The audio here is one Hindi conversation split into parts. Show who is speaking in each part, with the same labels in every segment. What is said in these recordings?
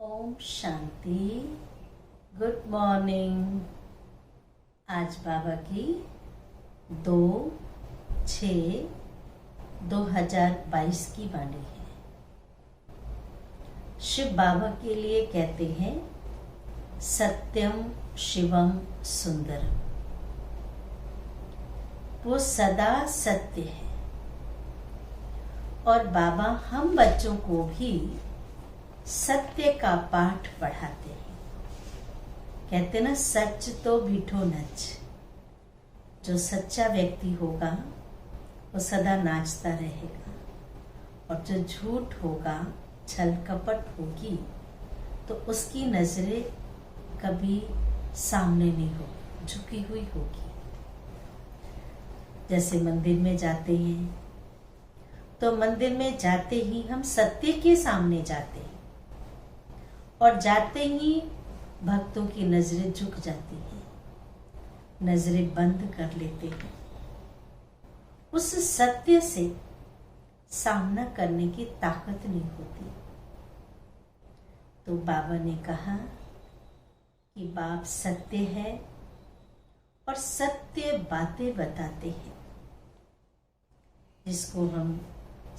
Speaker 1: ओम शांति। Good morning. आज बाबा की 2/6/2022 की वाणी है। शिव बाबा के लिए कहते हैं सत्यम शिवम सुंदरम। वो सदा सत्य है और बाबा हम बच्चों को भी सत्य का पाठ पढ़ाते हैं। कहते ना, सच तो बिठो नच। जो सच्चा व्यक्ति होगा वो सदा नाचता रहेगा, और जो झूठ होगा, छल कपट होगी, तो उसकी नजरें कभी सामने नहीं होगी, झुकी हुई होगी। जैसे मंदिर में जाते हैं तो मंदिर में जाते ही हम सत्य के सामने जाते हैं, और जाते ही भक्तों की नजरें झुक जाती हैं, नजरें बंद कर लेते हैं। उस सत्य से सामना करने की ताकत नहीं होती। तो बाबा ने कहा कि बाप सत्य है और सत्य बातें बताते हैं, जिसको हम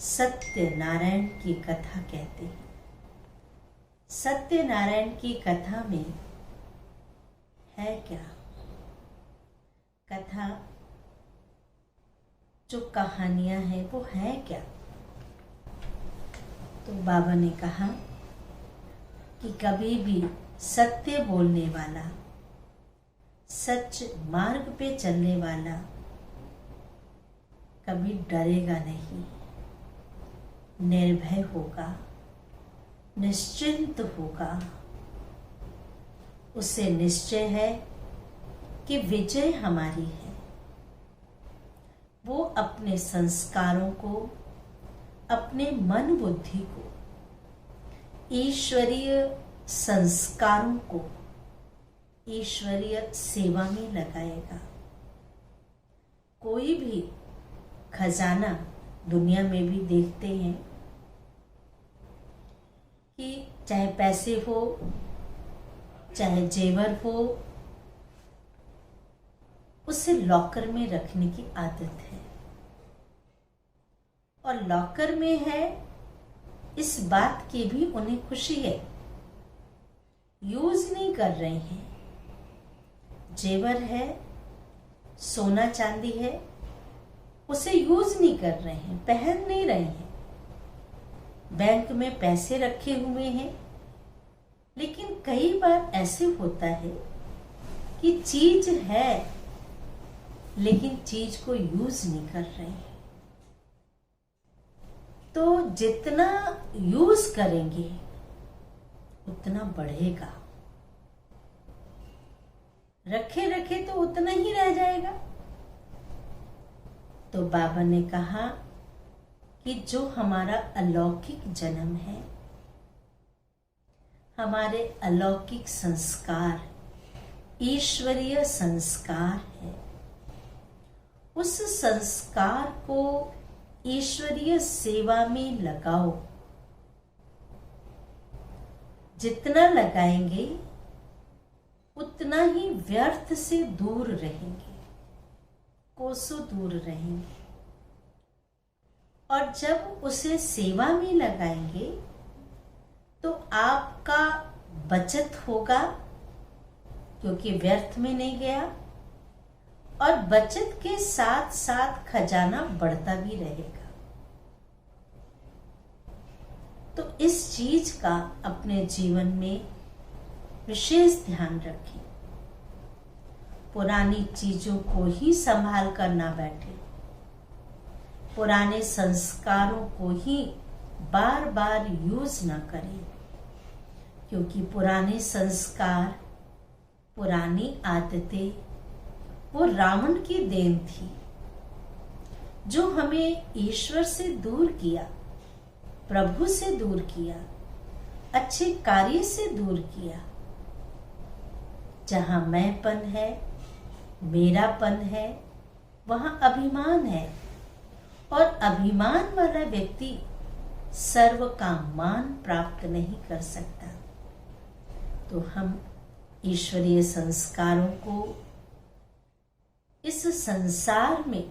Speaker 1: सत्यनारायण की कथा कहते हैं। सत्यनारायण की कथा में है क्या? कथा जो कहानियां हैं वो है क्या? तो बाबा ने कहा कि कभी भी सत्य बोलने वाला, सच मार्ग पे चलने वाला कभी डरेगा नहीं, निर्भय होगा, निश्चिंत होगा। उसे निश्चय है कि विजय हमारी है। वो अपने संस्कारों को, अपने मन बुद्धि को, ईश्वरीय संस्कारों को ईश्वरीय सेवा में लगाएगा। कोई भी खजाना दुनिया में भी देखते हैं कि चाहे पैसे हो, चाहे जेवर हो, उसे लॉकर में रखने की आदत है। और लॉकर में है इस बात की भी उन्हें खुशी है, यूज नहीं कर रहे हैं। जेवर है, सोना चांदी है, उसे यूज नहीं कर रहे हैं, पहन नहीं रहे हैं। बैंक में पैसे रखे हुए हैं, लेकिन कई बार ऐसे होता है कि चीज है लेकिन चीज को यूज नहीं कर रहे हैं। तो जितना यूज करेंगे उतना बढ़ेगा, रखे रखे तो उतना ही रह जाएगा। तो बाबा ने कहा कि जो हमारा अलौकिक जन्म है, हमारे अलौकिक संस्कार, ईश्वरीय संस्कार है, उस संस्कार को ईश्वरीय सेवा में लगाओ। जितना लगाएंगे उतना ही व्यर्थ से दूर रहेंगे, कोसों दूर रहेंगे। और जब उसे सेवा में लगाएंगे तो आपका बचत होगा, क्योंकि व्यर्थ में नहीं गया, और बचत के साथ साथ खजाना बढ़ता भी रहेगा। तो इस चीज का अपने जीवन में विशेष ध्यान रखें। पुरानी चीजों को ही संभाल कर ना बैठे, पुराने संस्कारों को ही बार बार यूज ना करें, क्योंकि पुराने संस्कार, पुरानी आदतें वो रावण की देन थी, जो हमें ईश्वर से दूर किया, प्रभु से दूर किया, अच्छे कार्य से दूर किया। जहां मैंपन है, मेरापन है, वहां अभिमान है, और अभिमान वाला व्यक्ति सर्व का मान प्राप्त नहीं कर सकता। तो हम ईश्वरीय संस्कारों को इस संसार में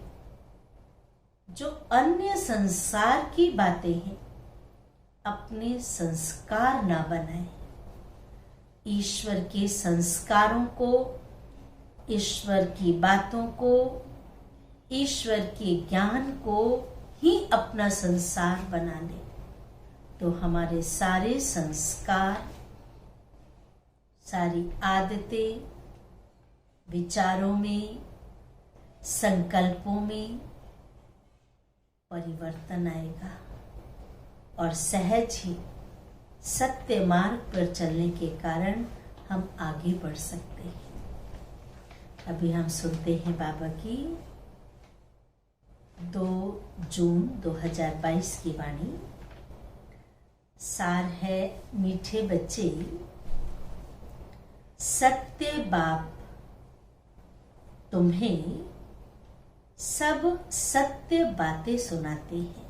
Speaker 1: जो अन्य संसार की बातें हैं अपने संस्कार ना बनाएं। ईश्वर के संस्कारों को, ईश्वर की बातों को, ईश्वर के ज्ञान को ही अपना संसार बना ले, तो हमारे सारे संस्कार, सारी आदतें, विचारों में, संकल्पों में परिवर्तन आएगा और सहज ही सत्य मार्ग पर चलने के कारण हम आगे बढ़ सकते हैं। अभी हम सुनते हैं बाबा की 2 जून 2022 की वाणी। सार है मीठे बच्चे, सत्य बाप तुम्हें सब सत्य बातें सुनाते हैं।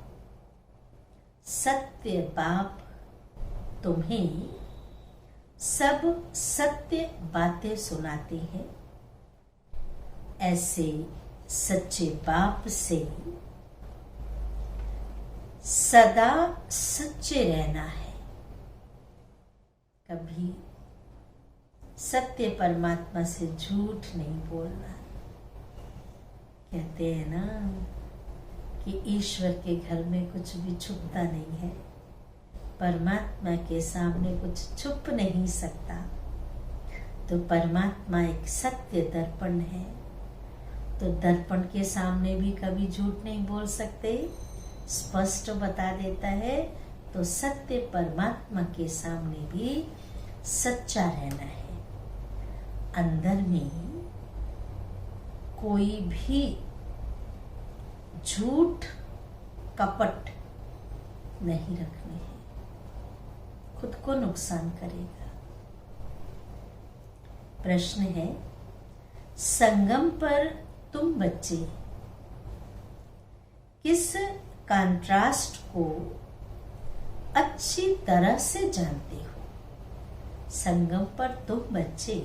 Speaker 1: सत्य बाप तुम्हें सब सत्य बातें सुनाते हैं। ऐसे सच्चे बाप से सदा सच्चे रहना है। कभी सत्य परमात्मा से झूठ नहीं बोलना। कहते हैं ना कि ईश्वर के घर में कुछ भी छुपता नहीं है, परमात्मा के सामने कुछ छुप नहीं सकता। तो परमात्मा एक सत्य दर्पण है, तो दर्पण के सामने भी कभी झूठ नहीं बोल सकते, स्पष्ट बता देता है। तो सत्य परमात्मा के सामने भी सच्चा रहना है। अंदर में कोई भी झूठ कपट नहीं रखने हैं, खुद को नुकसान करेगा। प्रश्न है, संगम पर तुम बच्चे किस कंट्रास्ट को अच्छी तरह से जानते हो? संगम पर तुम बच्चे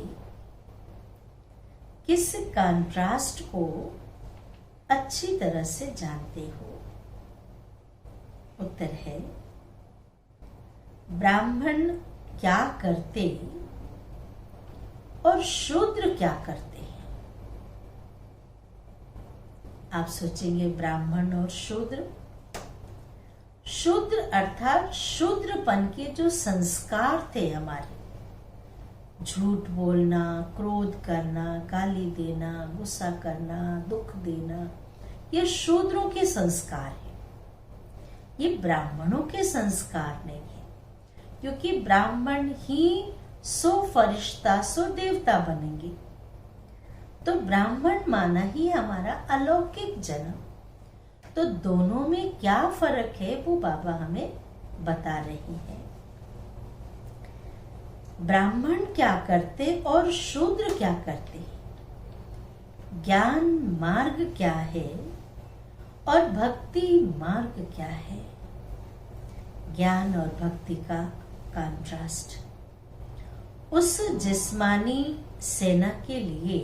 Speaker 1: किस कंट्रास्ट को अच्छी तरह से जानते हो? उत्तर है, ब्राह्मण क्या करते और शूद्र क्या करते हैं। आप सोचेंगे ब्राह्मण और शूद्र। शूद्र अर्थात शूद्रपन के जो संस्कार थे हमारे, झूठ बोलना, क्रोध करना, गाली देना, गुस्सा करना, दुख देना, ये शूद्रों के संस्कार है। ये ब्राह्मणों के संस्कार नहीं है, क्योंकि ब्राह्मण ही 100 फरिश्ता 100 देवता बनेंगे। तो ब्राह्मण माना ही हमारा अलौकिक जन्म। तो दोनों में क्या फर्क है वो बाबा हमें बता रही है। ब्राह्मण क्या करते और शूद्र क्या करते, ज्ञान मार्ग क्या है और भक्ति मार्ग क्या है। ज्ञान और भक्ति का कंट्रास्ट। उस जिस्मानी सेना के लिए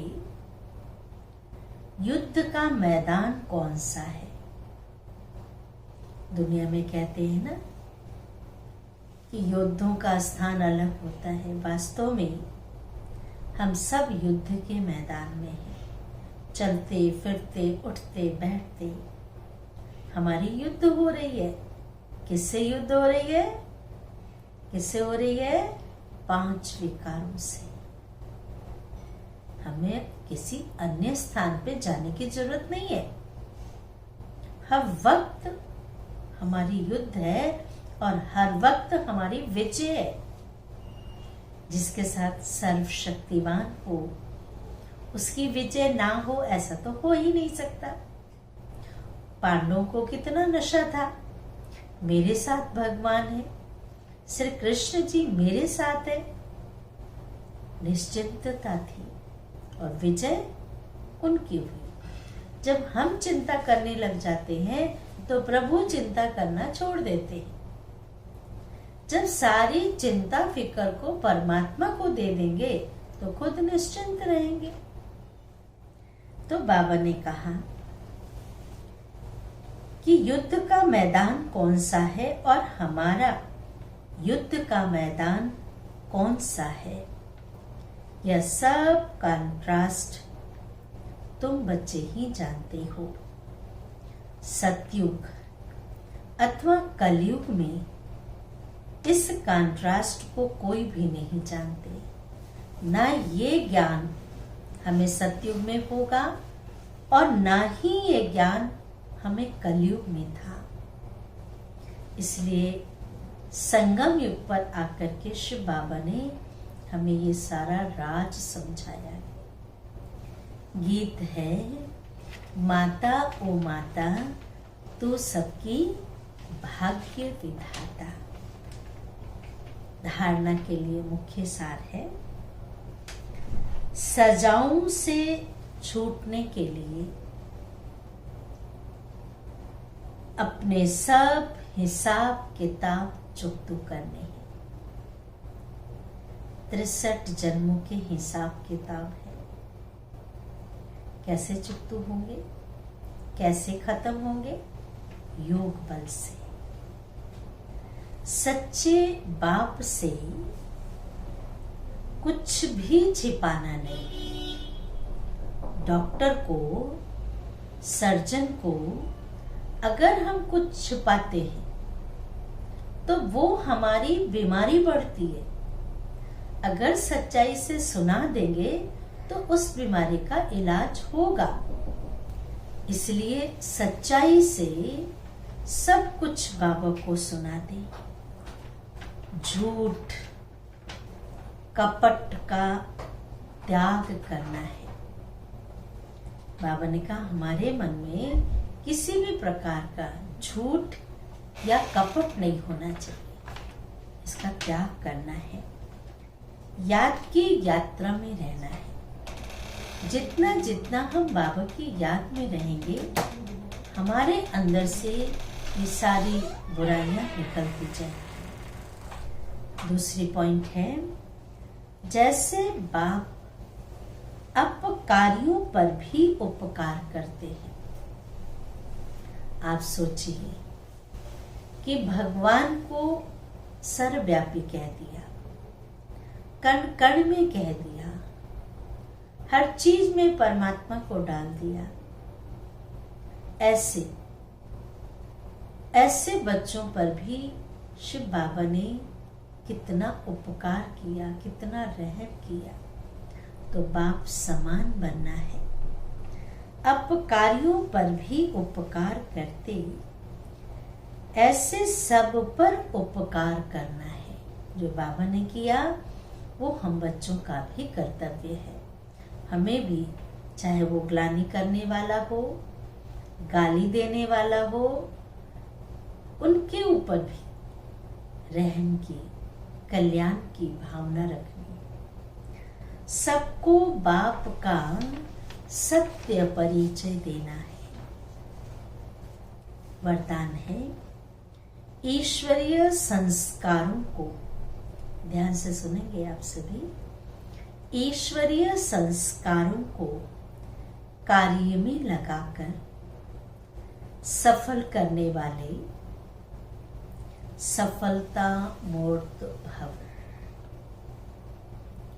Speaker 1: युद्ध का मैदान कौन सा है? दुनिया में कहते हैं ना कि योद्धों का स्थान अलग होता है। वास्तव में हम सब युद्ध के मैदान में हैं। चलते फिरते उठते बैठते हमारी युद्ध हो रही है। किससे युद्ध हो रही है? किससे हो रही है? 5 विकारों से। हमें किसी अन्य स्थान पे जाने की जरूरत नहीं है। हर वक्त हमारी युद्ध है और हर वक्त हमारी विजय है। जिसके साथ सर्वशक्तिमान हो उसकी विजय ना हो ऐसा तो हो ही नहीं सकता। पांडवों को कितना नशा था, मेरे साथ भगवान है, श्री कृष्ण जी मेरे साथ है। निश्चिंतता थी और विजय उनकी हुई। जब हम चिंता करने लग जाते हैं तो प्रभु चिंता करना छोड़ देते हैं। जब सारी चिंता फिक्र को परमात्मा को दे देंगे तो खुद निश्चिंत रहेंगे। तो बाबा ने कहा कि युद्ध का मैदान कौन सा है और हमारा युद्ध का मैदान कौन सा है, यह सब कंट्रास्ट तुम बच्चे ही जानते हो। सतयुग अथवा कलयुग में इस कंट्रास्ट को कोई भी नहीं जानते, ना ये ज्ञान हमें सतयुग में होगा और ना ही ये ज्ञान हमें कलयुग में था। इसलिए संगम युग पर आकर के शिव बाबा ने हमें ये सारा राज समझाया। गीत है, माता ओ माता तू सबकी भाग्य विधाता। धारणा के लिए मुख्य सार है, सजाओं से छूटने के लिए अपने सब हिसाब किताब चुकतू करने हैं। 63 जन्मों के हिसाब किताब है, कैसे चुकतू होंगे, कैसे खत्म होंगे? योग बल से। सच्चे बाप से कुछ भी छिपाना नहीं। डॉक्टर को, सर्जन को अगर हम कुछ छिपाते हैं तो वो हमारी बीमारी बढ़ती है। अगर सच्चाई से सुना देंगे तो उस बीमारी का इलाज होगा। इसलिए सच्चाई से सब कुछ बाबा को सुना दे। झूठ कपट का त्याग करना है। बाबा ने कहा हमारे मन में किसी भी प्रकार का झूठ या कपट नहीं होना चाहिए, इसका त्याग करना है। याद की यात्रा में रहना है। जितना जितना हम बाबा की याद में रहेंगे हमारे अंदर से ये सारी बुराइयां निकलती जाएंगी। दूसरी पॉइंट है, जैसे बाप अपकारियों पर भी उपकार करते हैं। आप सोचिए कि भगवान को सर्वव्यापी कह दिया, कण कण में कह दिया, हर चीज में परमात्मा को डाल दिया। ऐसे बच्चों पर भी शिव बाबा ने कितना उपकार किया, कितना रहम किया। तो बाप समान बनना है। अपकारियों पर भी उपकार करते, ऐसे सब पर उपकार करना है। जो बाबा ने किया वो हम बच्चों का भी कर्तव्य है। हमें भी, चाहे वो ग्लानि करने वाला हो, गाली देने वाला हो, उनके ऊपर भी रहम की, कल्याण की भावना रखनी। सबको बाप का सत्य परिचय देना है। वरदान है, ईश्वरीय संस्कारों को, ध्यान से सुनेंगे आप सभी, ईश्वरीय संस्कारों को कार्य में लगाकर सफल करने वाले सफलता मूर्त भव।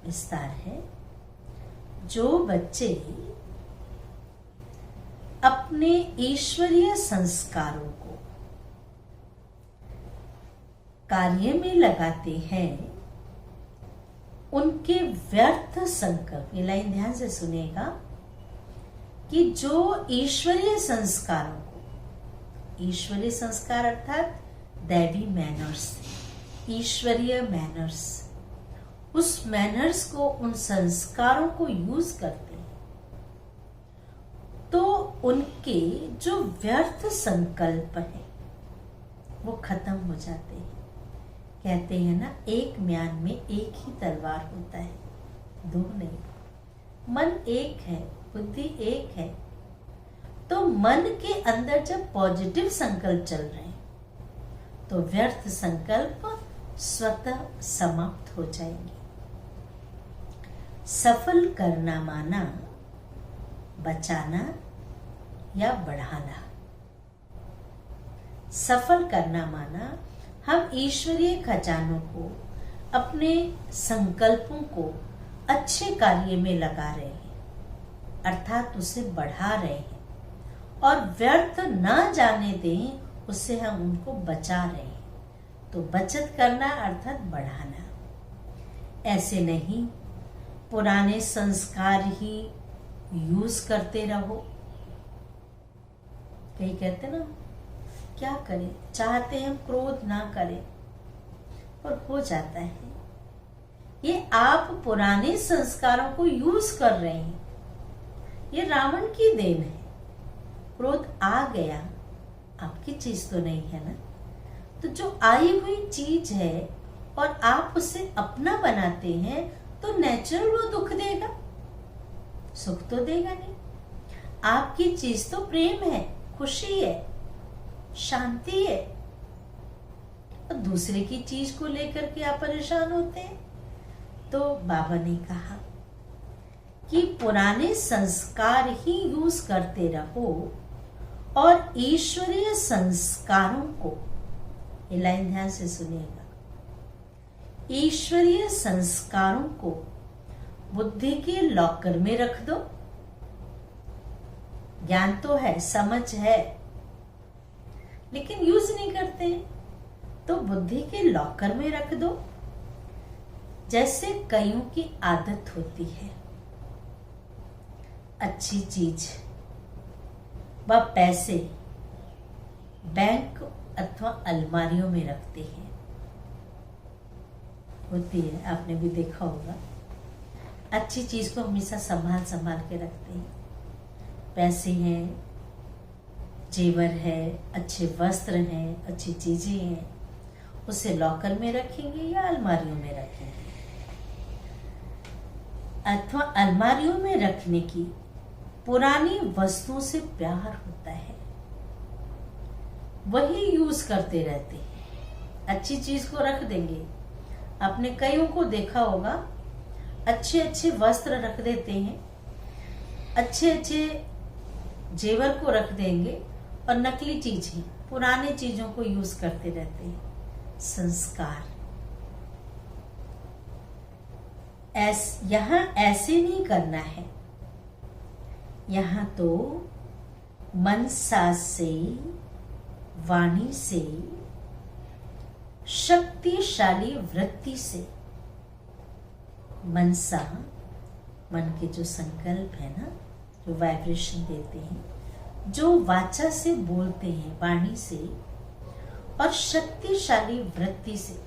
Speaker 1: विस्तार है, जो बच्चे अपने ईश्वरीय संस्कारों को कार्य में लगाते हैं, उनके व्यर्थ संकल्प, ये लाइन ध्यान से सुनिएगा, कि जो ईश्वरीय संस्कारों को, ईश्वरीय संस्कार अर्थात दैवी मैनर्स, ईश्वरीय मैनर्स, उस मैनर्स को, उन संस्कारों को यूज करते हैं तो उनके जो व्यर्थ संकल्प हैं वो खत्म हो जाते हैं। कहते हैं ना, एक म्यान में एक ही तलवार होता है, दो नहीं। मन एक है, बुद्धि एक है। तो मन के अंदर जब पॉजिटिव संकल्प चल रहे हैं तो व्यर्थ संकल्प स्वतः समाप्त हो जाएंगी। सफल करना माना बचाना या बढ़ाना। सफल करना माना हम ईश्वरीय खजानों को, अपने संकल्पों को अच्छे कार्य में लगा रहे हैं, अर्थात उसे बढ़ा रहे हैं, और व्यर्थ न जाने दें, उससे हम उनको बचा रहे हैं। तो बचत करना अर्थात बढ़ाना। ऐसे नहीं पुराने संस्कार ही यूज करते रहो। कई कहते ना, क्या करें, चाहते हैं हम क्रोध ना करें, पर हो जाता है। ये आप पुराने संस्कारों को यूज कर रहे हैं। ये रावण की देन है। क्रोध आ गया, आपकी चीज तो नहीं है ना। तो जो आई हुई चीज है और आप उसे अपना बनाते हैं, तो नेचुरल वो दुख देगा, सुख तो देगा नहीं। आपकी चीज तो प्रेम है, खुशी है, शांति है, और दूसरे की चीज को लेकर के आप परेशान होते हैं। तो बाबा ने कहा कि पुराने संस्कार ही यूज करते रहो और ईश्वरीय संस्कारों को, ये लाइन ध्यान से सुनिएगा, ईश्वरीय संस्कारों को बुद्धि के लॉकर में रख दो। ज्ञान तो है, समझ है, लेकिन यूज नहीं करते हैं, तो बुद्धि के लॉकर में रख दो। जैसे कईयों की आदत होती है, अच्छी चीज व पैसे बैंक अथवा अलमारियों में रखते हैं। होती है, आपने भी देखा होगा। अच्छी चीज को हमेशा संभाल संभाल के रखते हैं। पैसे हैं, जेवर है, अच्छे वस्त्र हैं, अच्छी चीजें हैं, उसे लॉकर में रखेंगे या अलमारियों में रखेंगे। अथवा अलमारियों में रखने की पुरानी वस्तुओं से प्यार होता है, वही यूज करते रहते हैं। अच्छी चीज को रख देंगे। आपने कईयों को देखा होगा, अच्छे अच्छे वस्त्र रख देते हैं, अच्छे अच्छे जेवर को रख देंगे, और नकली चीजें, पुराने चीजों को यूज करते रहते हैं। संस्कार यहां ऐसे नहीं करना है। यहां तो मन, सास से, वाणी से, शक्तिशाली वृत्ति से, मनसा, मन के जो संकल्प है ना, जो वाइब्रेशन देते हैं, जो वाचा से बोलते हैं, वाणी से, और शक्तिशाली वृत्ति से,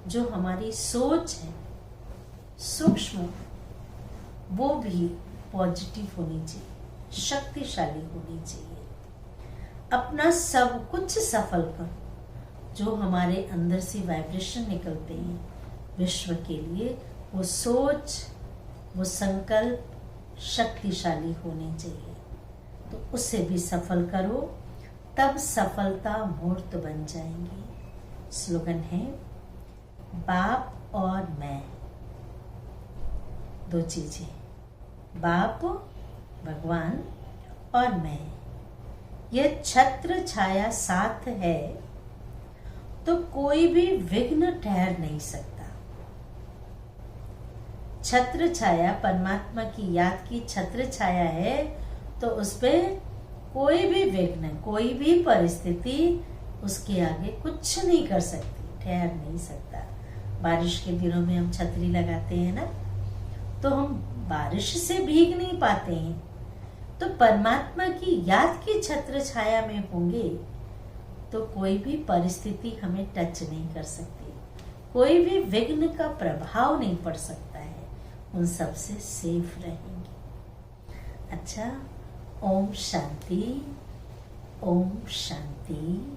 Speaker 1: जो हमारी सोच है सूक्ष्म, वो भी पॉजिटिव होनी चाहिए, शक्तिशाली होनी चाहिए। अपना सब कुछ सफल करो। जो हमारे अंदर से वाइब्रेशन निकलते हैं विश्व के लिए, वो सोच, वो संकल्प शक्तिशाली होने चाहिए। तो उसे भी सफल करो, तब सफलता मूर्त बन जाएंगी। स्लोगन है, बाप और मैं, दो चीजें, बाप भगवान और मैं, यह छत्र छाया साथ है तो कोई भी विघ्न ठहर नहीं सकता। छत्र छाया परमात्मा की याद की छत्र छाया है, तो उस पे कोई भी विघ्न, कोई भी परिस्थिति उसके आगे कुछ नहीं कर सकती, ठहर नहीं सकता। बारिश के दिनों में हम छतरी लगाते हैं ना, तो हम बारिश से भीग नहीं पाते हैं। तो परमात्मा की याद की छत्र छाया में होंगे तो कोई भी परिस्थिति हमें टच नहीं कर सकती, कोई भी विघ्न का प्रभाव नहीं पड़ सकता है, उन सब से सेफ रहेंगे। अच्छा, ओम शांति, ओम शांति।